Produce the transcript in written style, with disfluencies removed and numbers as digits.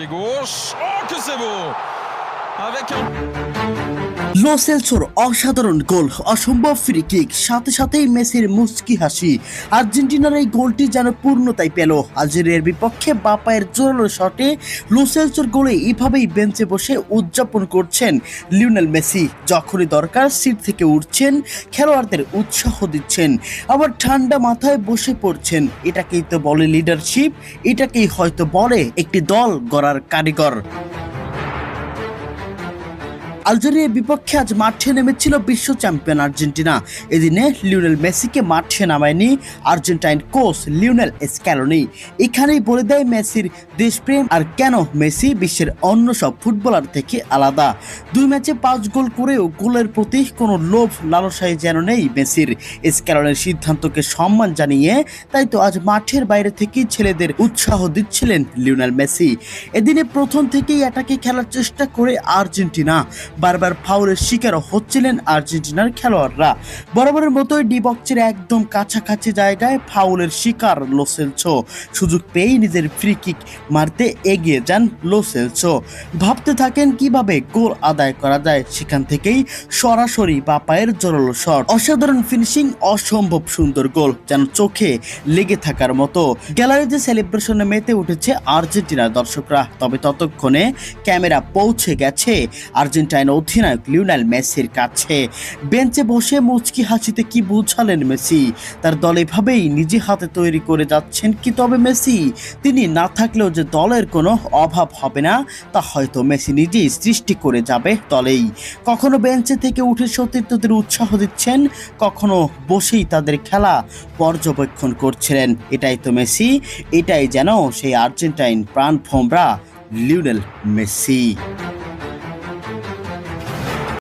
Gauche. Oh, que c'est beau! Avec un... লো সেলসোর অসাধারণ গোল, অসম্ভব free kick, সাথে সাথেই মেসির মুচকি হাসি। আর্জেন্টিনার এই গোলটি যেন পূর্ণতাই পেল। আলজেরিয়ার বিপক্ষে বাঁ পায়ের জোরালো শটে লো সেলসোর গোলে এভাবেই বেঞ্চে বসে উদযাপন করছেন লিওনেল মেসি। যখনই দরকার সিট থেকে উঠছেন, খেলোয়াড়দের উৎসাহ দিচ্ছেন, আবার ঠান্ডা মাথায় বসে পড়ছেন। এটাকেই তো বলে লিডারশিপ, এটাকেই হয়তো বলে একটি দল গড়ার কারিগর। আলজেরিয়ার বিপক্ষে আজ মাঠে নেমেছিল বিশ্ব চ্যাম্পিয়ন আর্জেন্টিনা। এদিনে লিওনেল মেসিকে মাঠে নামায়নি আর্জেন্টাইন কোচ লিওনেল স্ক্যালোনি। এখানেই বলে দেয় মেসির দেশপ্রেম আর কেন মেসি বিশ্বের অন্য সব ফুটবলার থেকে আলাদা। 2 ম্যাচে 5 গোল করেও গোলের প্রতি কোনো লোভ লালসাই যেন নেই মেসির। স্ক্যালোনির সিদ্ধান্তকে সম্মান জানিয়ে তাই তো আজ মাঠের বাইরে থেকেই ছেলেদের উৎসাহ দিচ্ছিলেন লিওনেল মেসি। এদিনে প্রথম থেকেই অ্যাটাকে খেলার চেষ্টা করে আর্জেন্টিনা। বারবার ফাউলের শিকারও হচ্ছিলেন আর্জেন্টিনার খেলোয়াড়রা। বরাবরের মতোই ডি বক্সের একদম কাছাকাছি জায়গায় ফাউলের শিকার লো সেলসো। সুযোগ পেয়েই নিজের ফ্রি কিক মারতে এগিয়ে যান লো সেলসো। ভাবতে থাকেন কিভাবে গোল আদায় করা যায়। সেখান থেকেই সরাসরি বাঁ পায়ের জোরালো শট, অসাধারণ ফিনিশিং, অসম্ভব সুন্দর গোল, যেন চোখে লেগে থাকার মতো। গ্যালারিতে সেলিব্রেশনে মেতে উঠেছে আর্জেন্টিনার দর্শকরা। তবে ততক্ষণে ক্যামেরা পৌঁছে গেছে আর্জেন্টাইন অধিনায়ক লিওনেল মেসির কাছে। বেঞ্চে বসে মুচকি হাসিতে কি বুঝালেন মেসি। তার দল এভাবেই নিজে হাতে তৈরি করে যাচ্ছেন কি তবে মেসি। তিনি না থাকলেও যে দলের কোনো অভাব হবে না তা হয়তো মেসি নিজেই সৃষ্টি করে যাবে দলেই। কখনো বেঞ্চে থেকে উঠে সতীর্থদের উৎসাহ দিচ্ছেন, কখনো বসেই তাদের খেলা পর্যবেক্ষণ করছিলেন। এটাই তো মেসি, এটাই যেন সেই আর্জেন্টাইন প্রাণভোমরা লিওনেল মেসি।